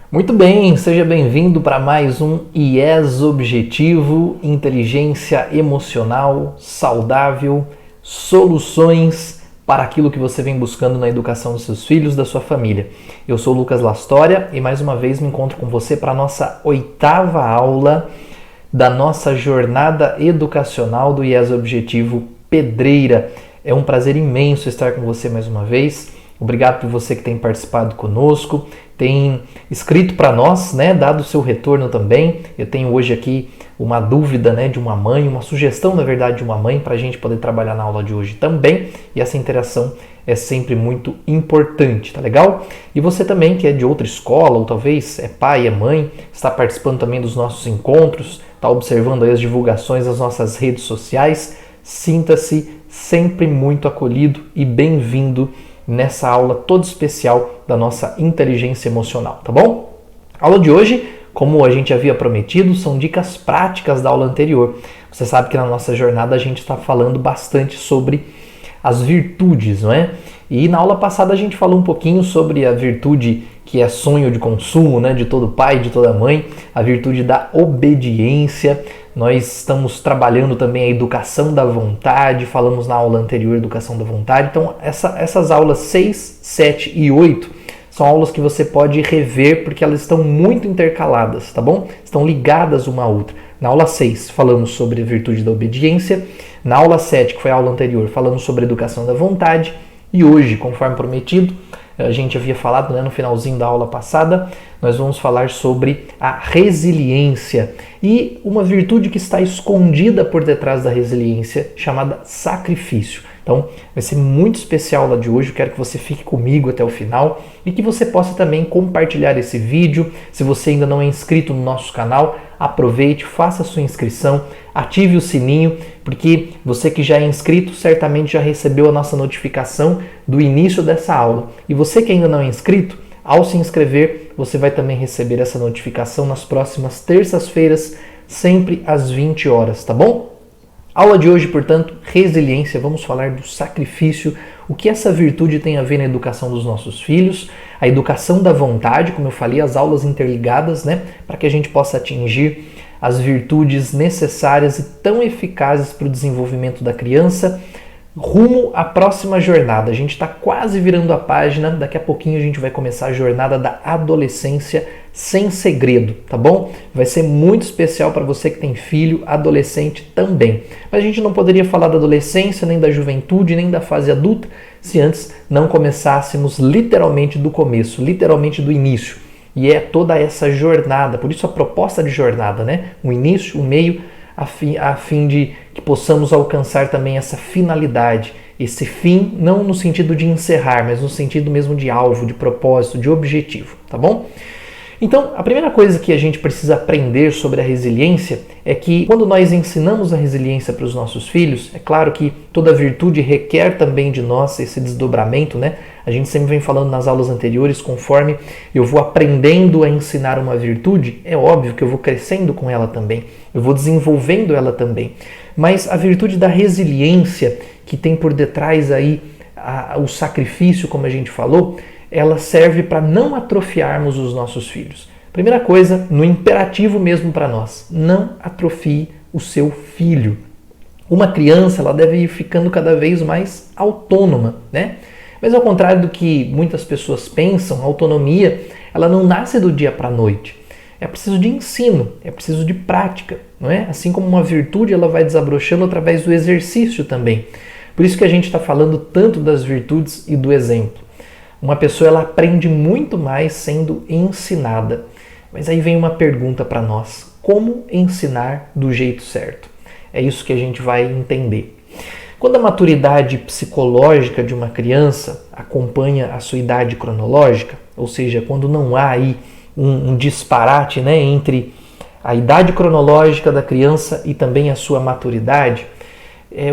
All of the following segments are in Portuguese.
Muito bem, seja bem-vindo para mais um IES Objetivo, inteligência emocional, saudável, soluções para aquilo que você vem buscando na educação dos seus filhos, da sua família. Eu sou o Lucas Lastória e mais uma vez me encontro com você para a nossa 8ª aula da nossa jornada educacional do IES Objetivo Pedreira. É um prazer imenso estar com você mais uma vez. Obrigado por você que tem participado conosco, tem escrito para nós, dado o seu retorno também. Eu tenho hoje aqui uma dúvida, de uma mãe, uma sugestão, na verdade, de uma mãe para a gente poder trabalhar na aula de hoje também. E essa interação é sempre muito importante, tá legal? E você também que é de outra escola, ou talvez é pai, é mãe, está participando também dos nossos encontros, está observando aí as divulgações das nossas redes sociais, sinta-se sempre muito acolhido e bem-vindo nessa aula toda especial da nossa inteligência emocional, tá bom? A aula de hoje, como a gente havia prometido, são dicas práticas da aula anterior. Você sabe que na nossa jornada a gente está falando bastante sobre as virtudes, não é? E na aula passada a gente falou um pouquinho sobre a virtude que é sonho de consumo, de todo pai, de toda mãe, a virtude da obediência. Nós estamos trabalhando também a educação da vontade, falamos na aula anterior educação da vontade. Então essas aulas 6, 7 e 8 são aulas que você pode rever porque elas estão muito intercaladas, tá bom? Estão ligadas uma à outra. Na aula 6 falamos sobre a virtude da obediência, na aula 7, que foi a aula anterior, falamos sobre a educação da vontade e hoje, conforme prometido, a gente havia falado no finalzinho da aula passada, nós vamos falar sobre a resiliência e uma virtude que está escondida por detrás da resiliência, chamada sacrifício. Então, vai ser muito especial a aula de hoje, eu quero que você fique comigo até o final e que você possa também compartilhar esse vídeo. Se você ainda não é inscrito no nosso canal, aproveite, faça a sua inscrição, ative o sininho, porque você que já é inscrito certamente já recebeu a nossa notificação do início dessa aula. E você que ainda não é inscrito, ao se inscrever, você vai também receber essa notificação nas próximas terças-feiras, sempre às 20 horas, tá bom? Aula de hoje, portanto, resiliência, vamos falar do sacrifício, o que essa virtude tem a ver na educação dos nossos filhos, a educação da vontade, como eu falei, as aulas interligadas, para que a gente possa atingir as virtudes necessárias e tão eficazes para o desenvolvimento da criança, rumo à próxima jornada. A gente está quase virando a página, daqui a pouquinho a gente vai começar a jornada da adolescência sem segredo, tá bom? Vai ser muito especial para você que tem filho, adolescente também. Mas a gente não poderia falar da adolescência, nem da juventude, nem da fase adulta, se antes não começássemos literalmente do começo, literalmente do início. E é toda essa jornada, por isso a proposta de jornada, o início, o meio, a fim de que possamos alcançar também essa finalidade, esse fim, não no sentido de encerrar, mas no sentido mesmo de alvo, de propósito, de objetivo, tá bom? Então, a primeira coisa que a gente precisa aprender sobre a resiliência é que quando nós ensinamos a resiliência para os nossos filhos, é claro que toda virtude requer também de nós esse desdobramento, A gente sempre vem falando nas aulas anteriores, conforme eu vou aprendendo a ensinar uma virtude, é óbvio que eu vou crescendo com ela também, eu vou desenvolvendo ela também. Mas a virtude da resiliência, que tem por detrás aí o sacrifício, como a gente falou, ela serve para não atrofiarmos os nossos filhos. Primeira coisa, no imperativo mesmo para nós, não atrofie o seu filho. Uma criança, ela deve ir ficando cada vez mais autônoma, Mas ao contrário do que muitas pessoas pensam, a autonomia, ela não nasce do dia para a noite. É preciso de ensino, é preciso de prática, não é? Assim como uma virtude, ela vai desabrochando através do exercício também. Por isso que a gente está falando tanto das virtudes e do exemplo. Uma pessoa, ela aprende muito mais sendo ensinada. Mas aí vem uma pergunta para nós: como ensinar do jeito certo? É isso que a gente vai entender. Quando a maturidade psicológica de uma criança acompanha a sua idade cronológica, ou seja, quando não há aí um disparate entre a idade cronológica da criança e também a sua maturidade,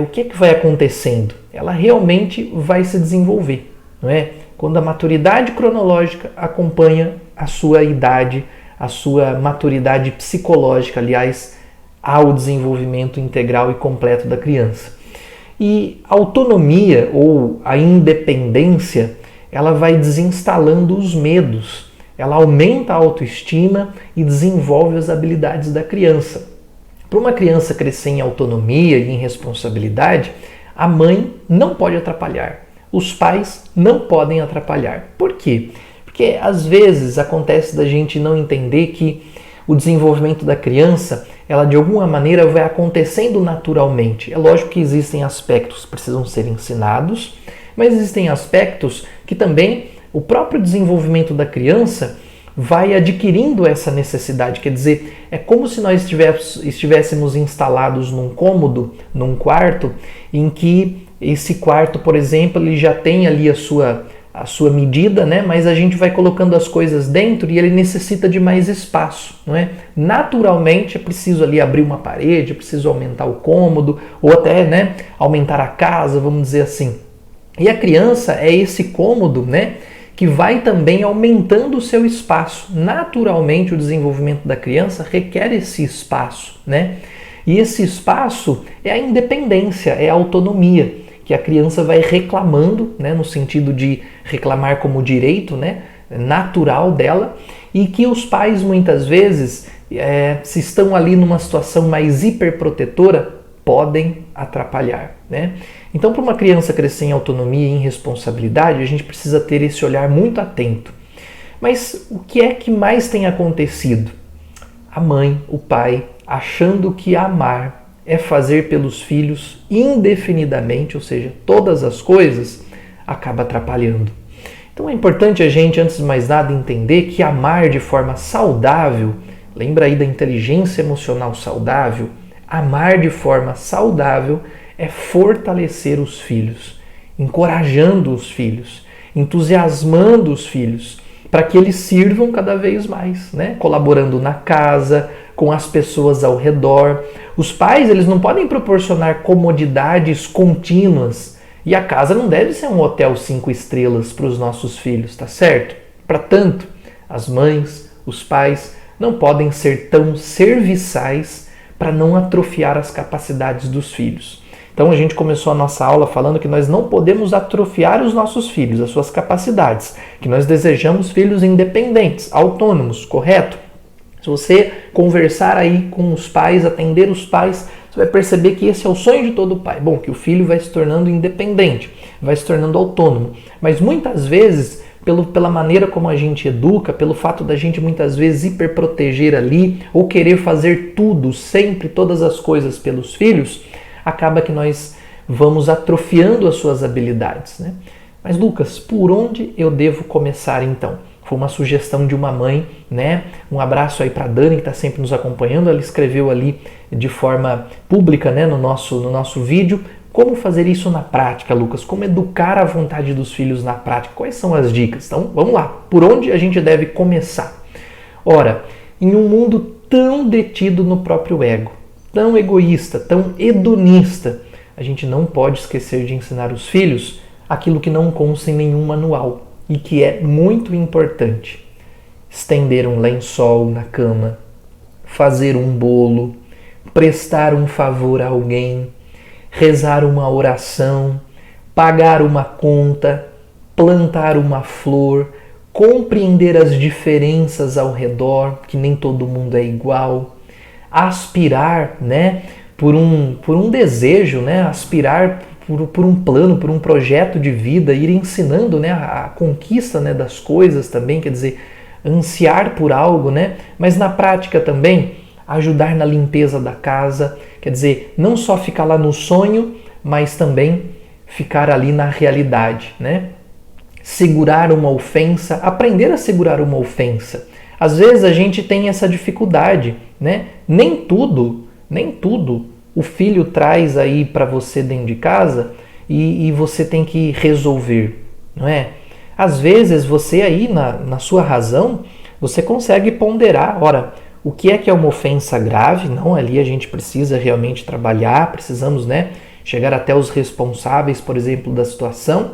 o que vai acontecendo? Ela realmente vai se desenvolver, não é? Quando a maturidade cronológica acompanha a sua idade, a sua maturidade psicológica, aliás, ao desenvolvimento integral e completo da criança. E a autonomia ou a independência, ela vai desinstalando os medos, ela aumenta a autoestima e desenvolve as habilidades da criança. Para uma criança crescer em autonomia e em responsabilidade, a mãe não pode atrapalhar, os pais não podem atrapalhar. Por quê? Porque às vezes acontece da gente não entender que o desenvolvimento da criança, ela de alguma maneira vai acontecendo naturalmente. É lógico que existem aspectos que precisam ser ensinados, mas existem aspectos que também o próprio desenvolvimento da criança vai adquirindo essa necessidade. Quer dizer, é como se nós estivéssemos instalados num cômodo, num quarto, em que esse quarto, por exemplo, ele já tem ali a sua medida, né? Mas a gente vai colocando as coisas dentro e ele necessita de mais espaço, não é? Naturalmente é preciso ali abrir uma parede, é preciso aumentar o cômodo, ou até, né, aumentar a casa, vamos dizer assim. E a criança é esse cômodo, né, que vai também aumentando o seu espaço. Naturalmente o desenvolvimento da criança requer esse espaço, né? E esse espaço é a independência, é a autonomia, que a criança vai reclamando, né, no sentido de reclamar como direito, né, natural dela, e que os pais muitas vezes, se estão ali numa situação mais hiperprotetora, podem atrapalhar, né? Então, para uma criança crescer em autonomia e em responsabilidade, a gente precisa ter esse olhar muito atento. Mas o que é que mais tem acontecido? A mãe, o pai, achando que amar é fazer pelos filhos indefinidamente, ou seja, todas as coisas, acaba atrapalhando. Então é importante a gente, antes de mais nada, entender que amar de forma saudável, lembra aí da inteligência emocional saudável, amar de forma saudável é fortalecer os filhos, encorajando os filhos, entusiasmando os filhos, para que eles sirvam cada vez mais, né? Colaborando na casa, com as pessoas ao redor. Os pais, eles não podem proporcionar comodidades contínuas, e a casa não deve ser um hotel 5 estrelas para os nossos filhos, tá certo? Para tanto, as mães, os pais não podem ser tão serviçais para não atrofiar as capacidades dos filhos. Então a gente começou a nossa aula falando que nós não podemos atrofiar os nossos filhos, as suas capacidades, que nós desejamos filhos independentes, autônomos, correto? Se você conversar aí com os pais, atender os pais, você vai perceber que esse é o sonho de todo pai. Bom, que o filho vai se tornando independente, vai se tornando autônomo. Mas muitas vezes, pela maneira como a gente educa, pelo fato da gente muitas vezes hiperproteger ali, ou querer fazer tudo, sempre, todas as coisas pelos filhos, acaba que nós vamos atrofiando as suas habilidades, né? Mas Lucas, por onde eu devo começar então? Foi uma sugestão de uma mãe, né? Um abraço aí para Dani, que está sempre nos acompanhando. Ela escreveu ali de forma pública, né, no nosso vídeo. Como fazer isso na prática, Lucas? Como educar a vontade dos filhos na prática? Quais são as dicas? Então, vamos lá. Por onde a gente deve começar? Ora, em um mundo tão detido no próprio ego, tão egoísta, tão hedonista, a gente não pode esquecer de ensinar os filhos aquilo que não consta em nenhum manual e que é muito importante. Estender um lençol na cama, fazer um bolo, prestar um favor a alguém, rezar uma oração, pagar uma conta, plantar uma flor, compreender as diferenças ao redor, que nem todo mundo é igual, aspirar, né, por um desejo, né, aspirar por um plano, por um projeto de vida, ir ensinando, né, a conquista, né, das coisas também, quer dizer, ansiar por algo, né, mas na prática também ajudar na limpeza da casa, quer dizer, não só ficar lá no sonho, mas também ficar ali na realidade, né? Segurar uma ofensa, aprender a segurar uma ofensa. Às vezes a gente tem essa dificuldade, né? Nem tudo o filho traz aí para você dentro de casa e você tem que resolver, não é? Às vezes você aí na sua razão, você consegue ponderar, ora, o que é uma ofensa grave? Não, ali a gente precisa realmente trabalhar, precisamos, né, chegar até os responsáveis, por exemplo, da situação.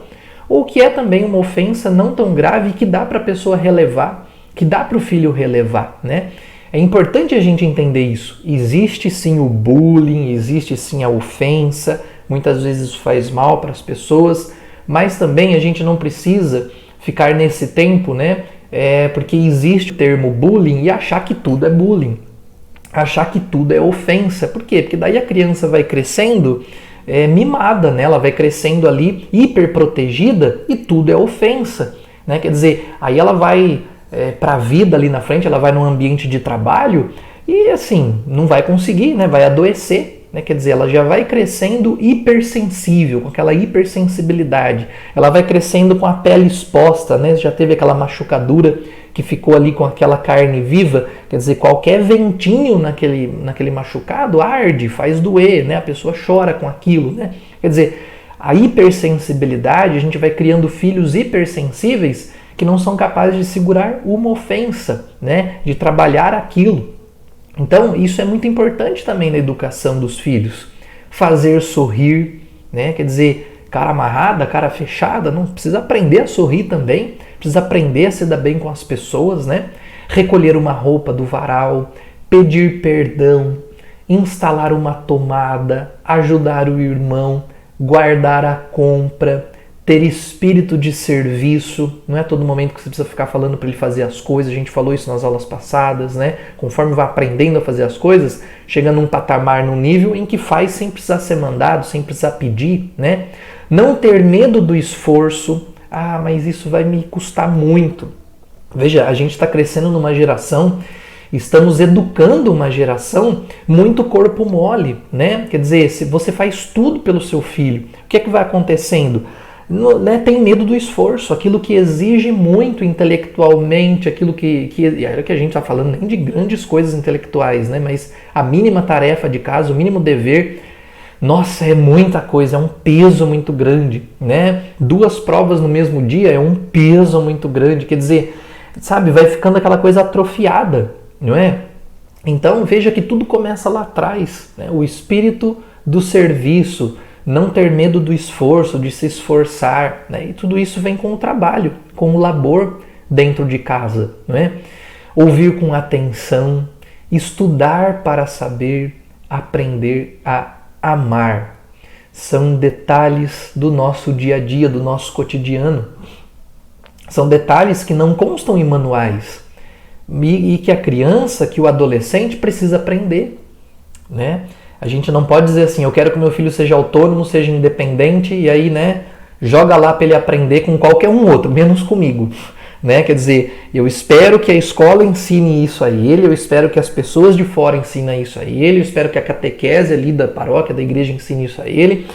Ou o que é também uma ofensa não tão grave que dá para a pessoa relevar, que dá para o filho relevar, né? É importante a gente entender isso. Existe sim o bullying, existe sim a ofensa, muitas vezes isso faz mal para as pessoas, mas também a gente não precisa ficar nesse tempo, né, porque existe o termo bullying e achar que tudo é bullying, achar que tudo é ofensa. Por quê? Porque daí a criança vai crescendo mimada, né? Ela vai crescendo ali hiperprotegida e tudo é ofensa, né? Quer dizer, aí ela vai para a vida ali na frente, ela vai num ambiente de trabalho e assim, não vai conseguir, né? Vai adoecer, né? Quer dizer, ela já vai crescendo hipersensível, com aquela hipersensibilidade. Ela vai crescendo com a pele exposta, né? Já teve aquela machucadura que ficou ali com aquela carne viva, quer dizer, qualquer ventinho naquele machucado arde, faz doer, né? A pessoa chora com aquilo, né? Quer dizer, a hipersensibilidade, a gente vai criando filhos hipersensíveis que não são capazes de segurar uma ofensa, né? De trabalhar aquilo. Então, isso é muito importante também na educação dos filhos. Fazer sorrir, né? Quer dizer, cara amarrada, cara fechada, não precisa aprender a sorrir também, precisa aprender a se dar bem com as pessoas, né? Recolher uma roupa do varal, pedir perdão, instalar uma tomada, ajudar o irmão, guardar a compra, ter espírito de serviço. Não é todo momento que você precisa ficar falando para ele fazer as coisas, a gente falou isso nas aulas passadas, né? Conforme vai aprendendo a fazer as coisas, chega num patamar, num nível em que faz sem precisar ser mandado, sem precisar pedir, né? Não ter medo do esforço. Ah, mas isso vai me custar muito. Veja, a gente está crescendo numa geração, estamos educando uma geração muito corpo mole, né? Quer dizer, se você faz tudo pelo seu filho, o que é que vai acontecendo? Tem medo do esforço, aquilo que exige muito intelectualmente, aquilo que era que a gente está falando nem de grandes coisas intelectuais, né? Mas a mínima tarefa de casa, o mínimo dever, nossa, é muita coisa, é um peso muito grande, né? 2 provas no mesmo dia é um peso muito grande, quer dizer, sabe, vai ficando aquela coisa atrofiada, não é? Então veja que tudo começa lá atrás, né? O espírito do serviço, não ter medo do esforço, de se esforçar, né? E tudo isso vem com o trabalho, com o labor dentro de casa, não é? Ouvir com atenção, estudar para saber, aprender a amar. São detalhes do nosso dia a dia, do nosso cotidiano. São detalhes que não constam em manuais e que a criança, que o adolescente precisa aprender, né? A gente não pode dizer assim, eu quero que meu filho seja autônomo, seja independente, e aí, né, joga lá para ele aprender com qualquer um outro, menos comigo, né? Quer dizer, eu espero que a escola ensine isso a ele, eu espero que as pessoas de fora ensinem isso a ele, eu espero que a catequese ali da paróquia, da igreja ensine isso a ele,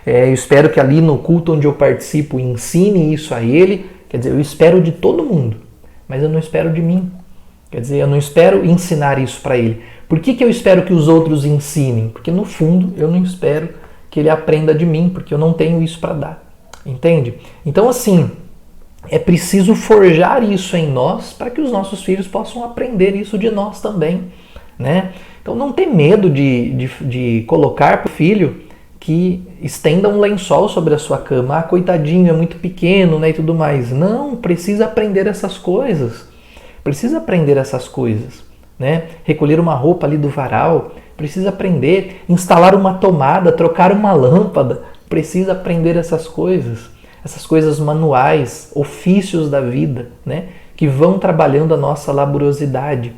eu espero que ali no culto onde eu participo ensine isso a ele. Quer dizer, eu espero de todo mundo, mas eu não espero de mim. Quer dizer, eu não espero ensinar isso para ele. Por que eu espero que os outros ensinem? Porque no fundo eu não espero que ele aprenda de mim, porque eu não tenho isso para dar. Entende? Então assim, é preciso forjar isso em nós para que os nossos filhos possam aprender isso de nós também, né? Então não ter medo de colocar para o filho que estenda um lençol sobre a sua cama. Ah, coitadinho, é muito pequeno, né, e tudo mais. Não, precisa aprender essas coisas. Precisa aprender essas coisas, né? Recolher uma roupa ali do varal, precisa aprender. Instalar uma tomada, trocar uma lâmpada, precisa aprender essas coisas manuais, ofícios da vida, né? Que vão trabalhando a nossa laboriosidade,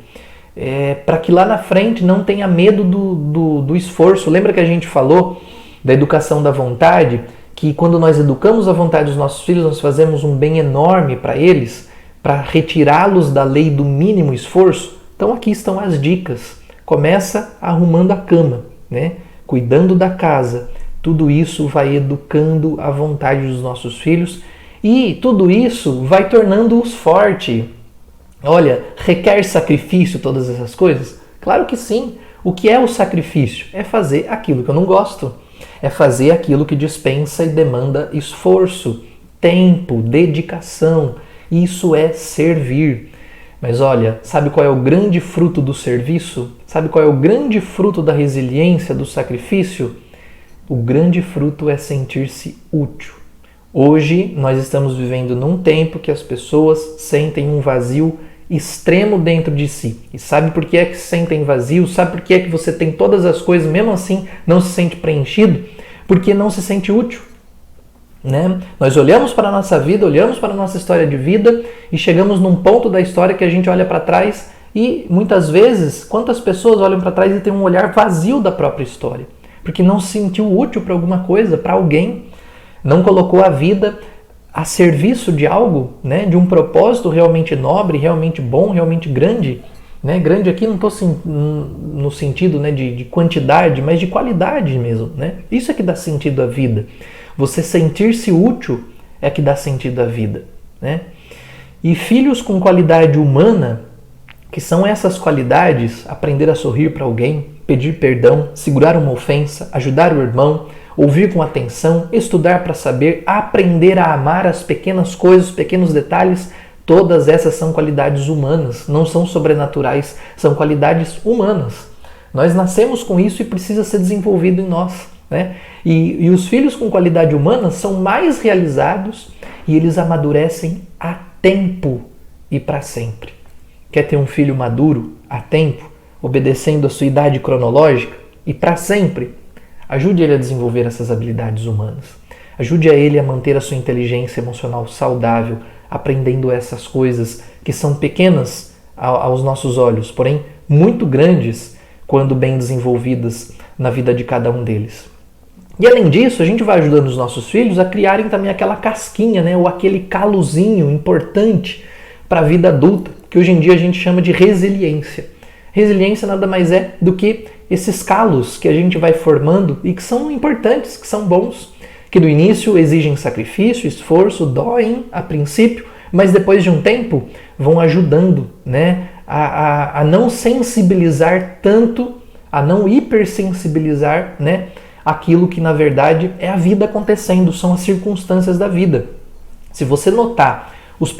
para que lá na frente não tenha medo do esforço. Lembra que a gente falou da educação da vontade, que quando nós educamos a vontade dos nossos filhos, nós fazemos um bem enorme para eles, para retirá-los da lei do mínimo esforço? Então aqui estão as dicas. Começa arrumando a cama, né? Cuidando da casa. Tudo isso vai educando a vontade dos nossos filhos e tudo isso vai tornando-os fortes. Olha, requer sacrifício todas essas coisas? Claro que sim. O que é o sacrifício? É fazer aquilo que eu não gosto. É fazer aquilo que dispensa e demanda esforço, tempo, dedicação. Isso é servir. Mas olha, sabe qual é o grande fruto do serviço? Sabe qual é o grande fruto da resiliência, do sacrifício? O grande fruto é sentir-se útil. Hoje nós estamos vivendo num tempo que as pessoas sentem um vazio extremo dentro de si. E sabe por que é que se sentem vazios? Sabe por que é que você tem todas as coisas, mesmo assim não se sente preenchido? Porque não se sente útil. né? Nós olhamos para a nossa vida, olhamos para a nossa história de vida e chegamos num ponto da história que a gente olha para trás e muitas vezes, quantas pessoas olham para trás e têm um olhar vazio da própria história, porque não se sentiu útil para alguma coisa, para alguém, não colocou a vida a serviço de algo, né? De um propósito realmente nobre, realmente bom, realmente grande. Né? Grande aqui não estou no sentido, né, de quantidade, mas de qualidade mesmo. Né? Isso é que dá sentido à vida. Você sentir-se útil é que dá sentido à vida. Né? E filhos com qualidade humana, que são essas qualidades: aprender a sorrir para alguém, pedir perdão, segurar uma ofensa, ajudar o irmão, ouvir com atenção, estudar para saber, aprender a amar as pequenas coisas, os pequenos detalhes. Todas essas são qualidades humanas, não são sobrenaturais, são qualidades humanas. Nós nascemos com isso e precisa ser desenvolvido em nós. Né? E os filhos com qualidade humana são mais realizados e eles amadurecem a tempo e para sempre. Quer ter um filho maduro a tempo, obedecendo a sua idade cronológica e para sempre? Ajude ele a desenvolver essas habilidades humanas. Ajude a ele a manter a sua inteligência emocional saudável, aprendendo essas coisas que são pequenas aos nossos olhos, porém muito grandes quando bem desenvolvidas na vida de cada um deles. E além disso, a gente vai ajudando os nossos filhos a criarem também aquela casquinha, né, ou aquele calozinho importante para a vida adulta, que hoje em dia a gente chama de resiliência. Resiliência nada mais é do que esses calos que a gente vai formando e que são importantes, que são bons, que no início exigem sacrifício, esforço, doem a princípio, mas depois de um tempo vão ajudando, né, a não sensibilizar tanto, a não hipersensibilizar, né, aquilo que na verdade é a vida acontecendo, são as circunstâncias da vida. Se você notar,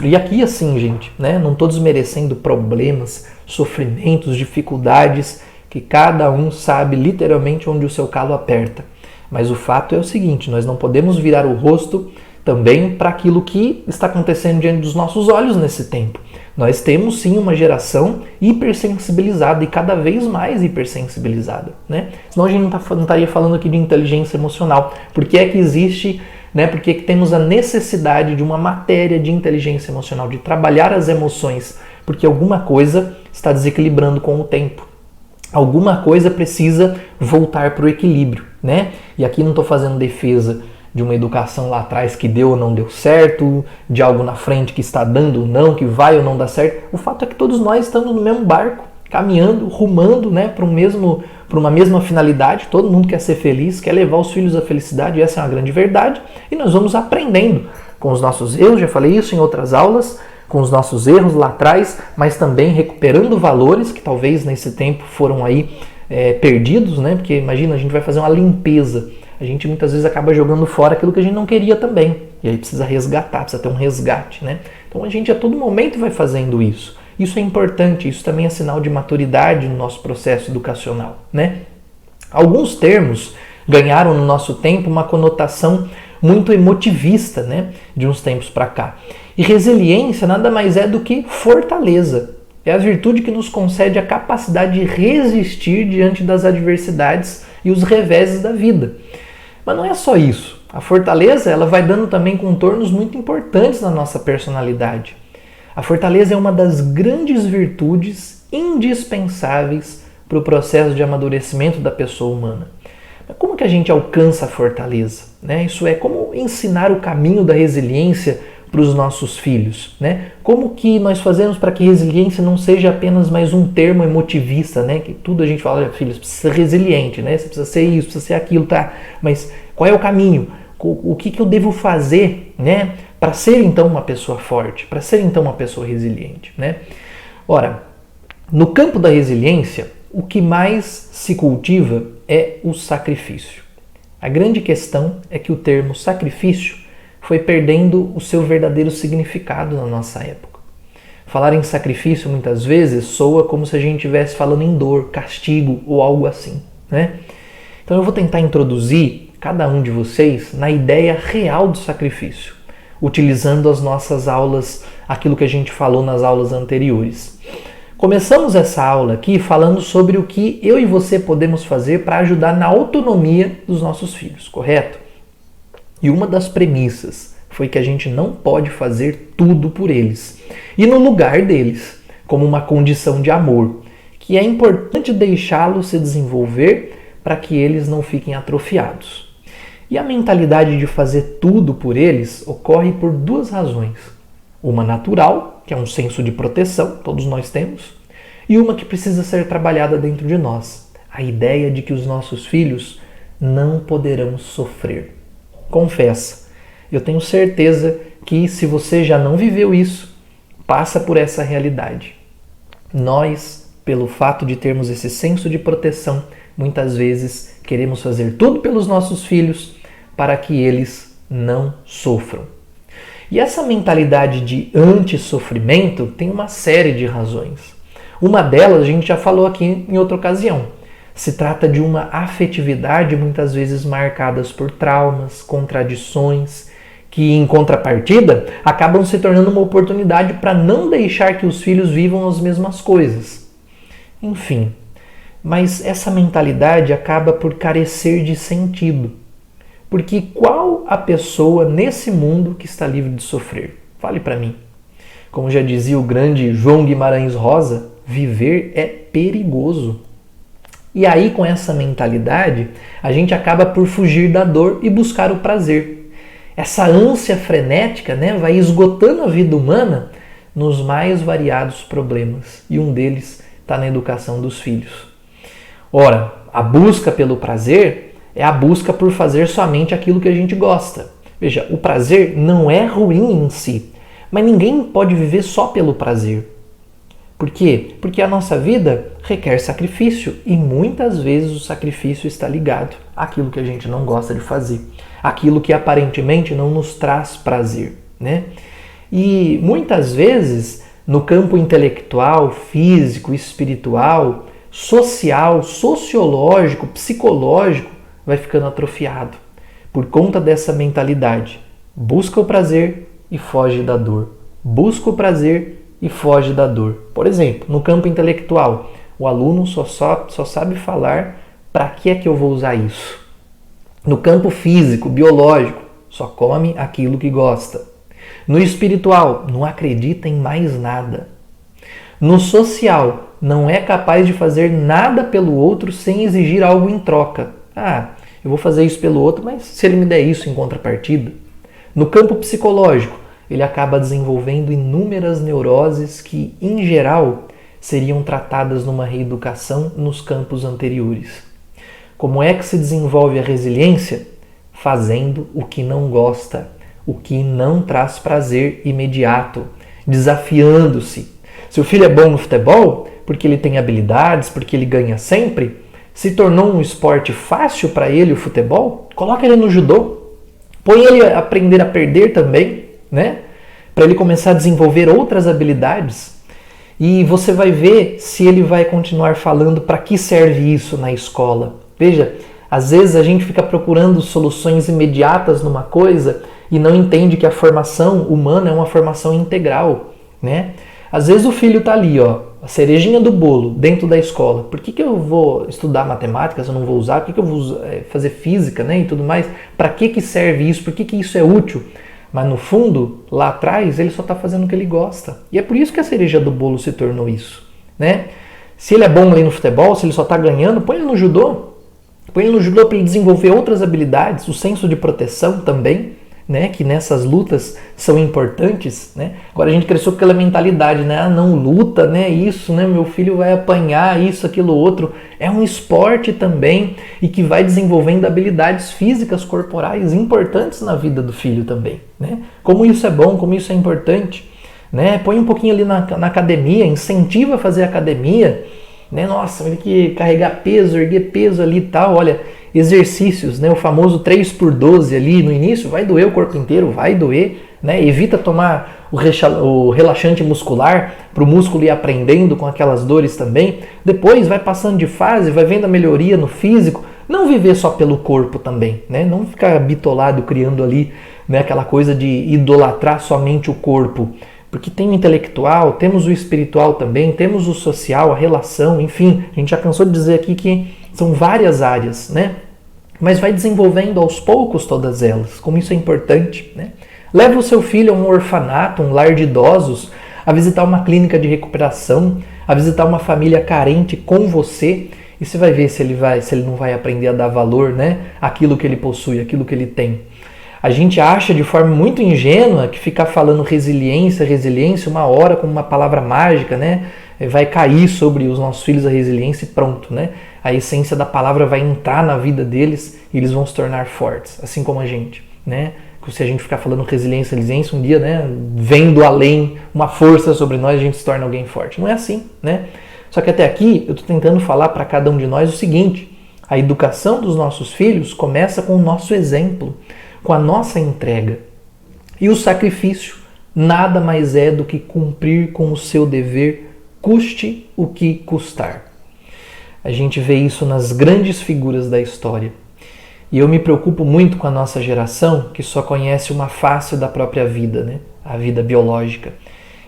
e aqui assim, gente, né, não estou desmerecendo problemas, sofrimentos, dificuldades, que cada um sabe literalmente onde o seu calo aperta. Mas o fato é o seguinte, nós não podemos virar o rosto também para aquilo que está acontecendo diante dos nossos olhos nesse tempo. Nós temos sim uma geração hipersensibilizada e cada vez mais hipersensibilizada. Né? Senão a gente não estaria falando aqui de inteligência emocional. Por que é que existe, né? Por que é que temos a necessidade de uma matéria de inteligência emocional, de trabalhar as emoções? Porque alguma coisa está desequilibrando com o tempo. Alguma coisa precisa voltar para o equilíbrio, né? E aqui não estou fazendo defesa de uma educação lá atrás que deu ou não deu certo, de algo na frente que está dando ou não, que vai ou não dar certo. O fato é que todos nós estamos no mesmo barco, caminhando, rumando, né, para uma mesma finalidade. Todo mundo quer ser feliz, quer levar os filhos à felicidade, e essa é uma grande verdade. E nós vamos aprendendo com os nossos erros, já falei isso em outras aulas, com os nossos erros lá atrás, mas também recuperando valores que talvez nesse tempo foram aí perdidos, né? Porque imagina, a gente vai fazer uma limpeza, a gente muitas vezes acaba jogando fora aquilo que a gente não queria também, e aí precisa resgatar, precisa ter um resgate, né? Então a gente a todo momento vai fazendo isso. Isso é importante, isso também é sinal de maturidade no nosso processo educacional, né? Alguns termos ganharam no nosso tempo uma conotação muito emotivista, né, de uns tempos para cá. E resiliência nada mais é do que fortaleza. É a virtude que nos concede a capacidade de resistir diante das adversidades e os reveses da vida. Mas não é só isso. A fortaleza ela vai dando também contornos muito importantes na nossa personalidade. A fortaleza é uma das grandes virtudes indispensáveis para o processo de amadurecimento da pessoa humana. Como que a gente alcança a fortaleza? Né? Isso é, como ensinar o caminho da resiliência para os nossos filhos? Né? Como que nós fazemos para que resiliência não seja apenas mais um termo emotivista, né? Que tudo a gente fala, olha, filho, você precisa ser resiliente, né? Você precisa ser isso, precisa ser aquilo, tá? Mas qual é o caminho? O que eu devo fazer, né, para ser então uma pessoa forte, para ser então uma pessoa resiliente? Né? Ora, no campo da resiliência, o que mais se cultiva é o sacrifício. A grande questão é que o termo sacrifício foi perdendo o seu verdadeiro significado na nossa época. Falar em sacrifício muitas vezes soa como se a gente estivesse falando em dor, castigo ou algo assim, né? Então eu vou tentar introduzir cada um de vocês na ideia real do sacrifício, utilizando as nossas aulas, aquilo que a gente falou nas aulas anteriores. Começamos essa aula aqui falando sobre o que eu e você podemos fazer para ajudar na autonomia dos nossos filhos, correto? E uma das premissas foi que a gente não pode fazer tudo por eles. E no lugar deles, como uma condição de amor, que é importante deixá-los se desenvolver para que eles não fiquem atrofiados. E a mentalidade de fazer tudo por eles ocorre por duas razões. Uma natural, que é um senso de proteção, todos nós temos, e uma que precisa ser trabalhada dentro de nós, a ideia de que os nossos filhos não poderão sofrer. Confessa, eu tenho certeza que se você já não viveu isso, passa por essa realidade. Nós, pelo fato de termos esse senso de proteção, muitas vezes queremos fazer tudo pelos nossos filhos para que eles não sofram. E essa mentalidade de anti-sofrimento tem uma série de razões. Uma delas a gente já falou aqui em outra ocasião. Se trata de uma afetividade muitas vezes marcadas por traumas, contradições, que em contrapartida acabam se tornando uma oportunidade para não deixar que os filhos vivam as mesmas coisas. Enfim, mas essa mentalidade acaba por carecer de sentido. Porque qual a pessoa nesse mundo que está livre de sofrer? Fale para mim. Como já dizia o grande João Guimarães Rosa, viver é perigoso. E aí, com essa mentalidade, a gente acaba por fugir da dor e buscar o prazer. Essa ânsia frenética, vai esgotando a vida humana nos mais variados problemas. E um deles está na educação dos filhos. Ora, a busca pelo prazer é a busca por fazer somente aquilo que a gente gosta. Veja, o prazer não é ruim em si, mas ninguém pode viver só pelo prazer. Por quê? Porque a nossa vida requer sacrifício e muitas vezes o sacrifício está ligado àquilo que a gente não gosta de fazer, aquilo que aparentemente não nos traz prazer, E muitas vezes no campo intelectual, físico, espiritual, social, sociológico, psicológico, vai ficando atrofiado por conta dessa mentalidade. Busca o prazer e foge da dor. Busca o prazer e foge da dor. Por exemplo, no campo intelectual, o aluno só sabe falar para que é que eu vou usar isso. No campo físico, biológico, só come aquilo que gosta. No espiritual, não acredita em mais nada. No social, não é capaz de fazer nada pelo outro sem exigir algo em troca. Eu vou fazer isso pelo outro, mas se ele me der isso em contrapartida. No campo psicológico, ele acaba desenvolvendo inúmeras neuroses que, em geral, seriam tratadas numa reeducação nos campos anteriores. Como é que se desenvolve a resiliência? Fazendo o que não gosta, o que não traz prazer imediato, desafiando-se. Se o filho é bom no futebol, porque ele tem habilidades, porque ele ganha sempre, se tornou um esporte fácil para ele o futebol, coloca ele no judô, põe ele a aprender a perder também, para ele começar a desenvolver outras habilidades. E você vai ver se ele vai continuar falando para que serve isso na escola. Veja, às vezes a gente fica procurando soluções imediatas numa coisa e não entende que a formação humana é uma formação integral, Às vezes o filho está ali, a cerejinha do bolo dentro da escola. Por que eu vou estudar matemática se eu não vou usar? Por que eu vou fazer física e tudo mais? Para que serve isso? Por que isso é útil? Mas no fundo, lá atrás, ele só está fazendo o que ele gosta. E é por isso que a cereja do bolo se tornou isso. Se ele é bom ali no futebol, se ele só está ganhando, põe ele no judô. Põe ele no judô para ele desenvolver outras habilidades, o senso de proteção também, que nessas lutas são importantes, Agora a gente cresceu com aquela mentalidade, não luta, isso, meu filho vai apanhar, isso, aquilo, outro. É um esporte também e que vai desenvolvendo habilidades físicas corporais importantes na vida do filho também, Como isso é bom, como isso é importante, Põe um pouquinho ali na academia, incentiva a fazer academia, Nossa, tem que carregar peso, erguer peso ali e tal, olha, exercícios, o famoso 3x12 ali no início, vai doer o corpo inteiro, vai doer, Evita tomar o relaxante muscular para o músculo ir aprendendo com aquelas dores também. Depois vai passando de fase, vai vendo a melhoria no físico. Não viver só pelo corpo também, Não ficar bitolado criando ali, aquela coisa de idolatrar somente o corpo. Porque tem o intelectual, temos o espiritual também, temos o social, a relação, enfim. A gente já cansou de dizer aqui que são várias áreas, mas vai desenvolvendo aos poucos todas elas, como isso é importante, né? Leva o seu filho a um orfanato, um lar de idosos, a visitar uma clínica de recuperação, a visitar uma família carente com você, e você vai ver se ele não vai aprender a dar valor, né? Àquilo que ele possui, aquilo que ele tem. A gente acha de forma muito ingênua que ficar falando resiliência, uma hora como uma palavra mágica, né? Vai cair sobre os nossos filhos a resiliência e pronto, né? A essência da palavra vai entrar na vida deles e eles vão se tornar fortes, assim como a gente, né? Se a gente ficar falando resiliência, um dia, né, vendo além uma força sobre nós, a gente se torna alguém forte. Não é assim, né? Só que até aqui eu estou tentando falar para cada um de nós o seguinte: a educação dos nossos filhos começa com o nosso exemplo, com a nossa entrega. E o sacrifício nada mais é do que cumprir com o seu dever, custe o que custar. A gente vê isso nas grandes figuras da história. E eu me preocupo muito com a nossa geração, que só conhece uma face da própria vida, né? A vida biológica.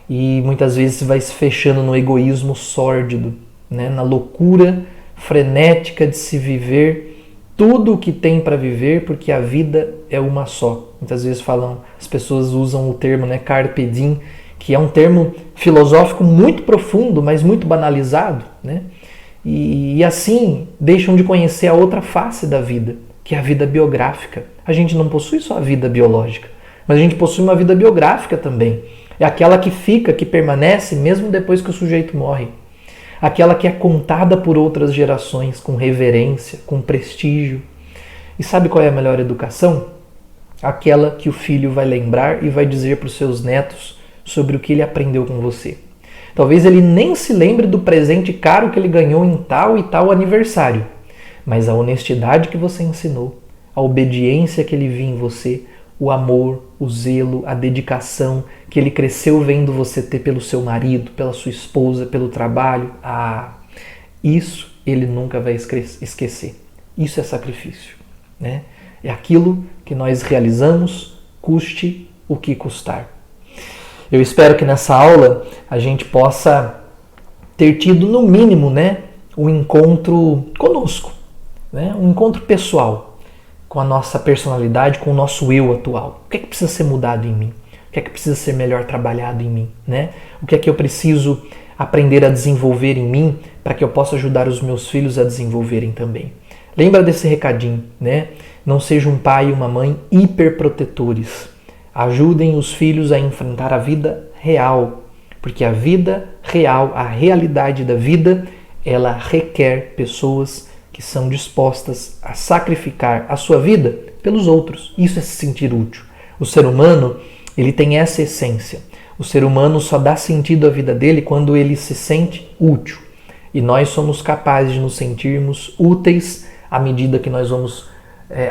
E muitas vezes vai se fechando no egoísmo sórdido, né? Na loucura frenética de se viver tudo o que tem para viver, porque a vida é uma só. Muitas vezes as pessoas usam o termo, né, carpe diem, que é um termo filosófico muito profundo, mas muito banalizado, né? E assim deixam de conhecer a outra face da vida, que é a vida biográfica. A gente não possui só a vida biológica, mas a gente possui uma vida biográfica também. É aquela que fica, que permanece mesmo depois que o sujeito morre. Aquela que é contada por outras gerações com reverência, com prestígio. E sabe qual é a melhor educação? Aquela que o filho vai lembrar e vai dizer para os seus netos sobre o que ele aprendeu com você. Talvez ele nem se lembre do presente caro que ele ganhou em tal e tal aniversário, mas a honestidade que você ensinou, a obediência que ele viu em você, o amor, o zelo, a dedicação que ele cresceu vendo você ter pelo seu marido, pela sua esposa, pelo trabalho, isso ele nunca vai esquecer. Isso é sacrifício, né? É aquilo que nós realizamos, custe o que custar. Eu espero que nessa aula a gente possa ter tido no mínimo, né, um encontro conosco, né? Um encontro pessoal com a nossa personalidade, com o nosso eu atual. O que é que precisa ser mudado em mim? O que é que precisa ser melhor trabalhado em mim, né? O que é que eu preciso aprender a desenvolver em mim para que eu possa ajudar os meus filhos a desenvolverem também? Lembra desse recadinho, né? Não seja um pai e uma mãe hiperprotetores. Ajudem os filhos a enfrentar a vida real, porque a vida real, a realidade da vida, ela requer pessoas que são dispostas a sacrificar a sua vida pelos outros. Isso é se sentir útil. O ser humano, ele tem essa essência. O ser humano só dá sentido à vida dele quando ele se sente útil. E nós somos capazes de nos sentirmos úteis à medida que nós vamos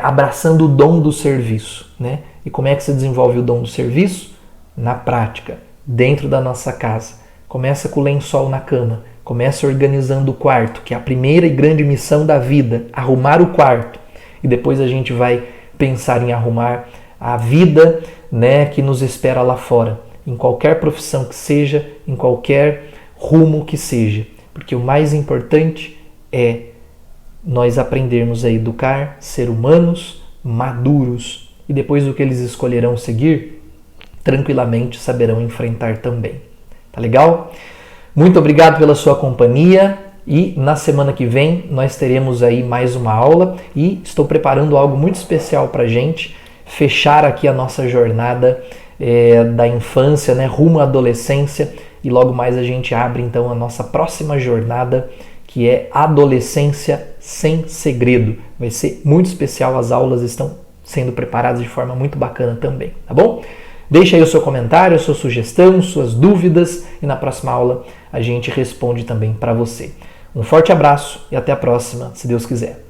abraçando o dom do serviço, né? E como é que se desenvolve o dom do serviço? Na prática, dentro da nossa casa. Começa com o lençol na cama. Começa organizando o quarto, que é a primeira e grande missão da vida, arrumar o quarto. E depois a gente vai pensar em arrumar a vida, né, que nos espera lá fora, em qualquer profissão que seja, em qualquer rumo que seja. Porque o mais importante é nós aprendermos a educar, ser humanos, maduros, e depois do que eles escolherão seguir, tranquilamente saberão enfrentar também. Tá legal? Muito obrigado pela sua companhia e na semana que vem nós teremos aí mais uma aula e estou preparando algo muito especial para a gente fechar aqui a nossa jornada da infância, né, rumo à adolescência, e logo mais a gente abre então a nossa próxima jornada, que é Adolescência Sem Segredo. Vai ser muito especial, as aulas estão sendo preparadas de forma muito bacana também, tá bom? Deixe aí o seu comentário, a sua sugestão, suas dúvidas e na próxima aula a gente responde também para você. Um forte abraço e até a próxima, se Deus quiser.